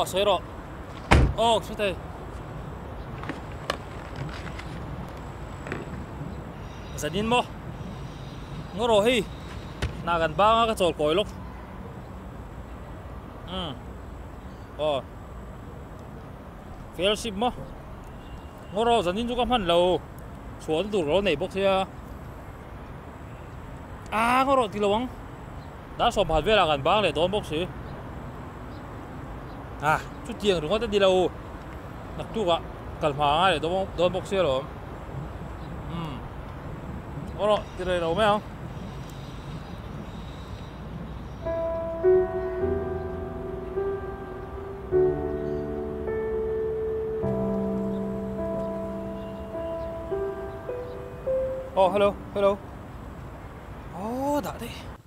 Sero. Sute. Zanin mo. Ngoro hi. Nagan ba nga ka chol koilok. Fellowship mo. Ngoro zanin juga man lo. Suon tu ro nei bok sia. Ngoro tilawang. Đã sộp hạt về là gần bang để đón bốc sĩ chút tiền đúng không đi đâu nặc chút ạ cần hóa để đón bốc sĩ rồi rồi thì đây đâu mấy không hello đã thế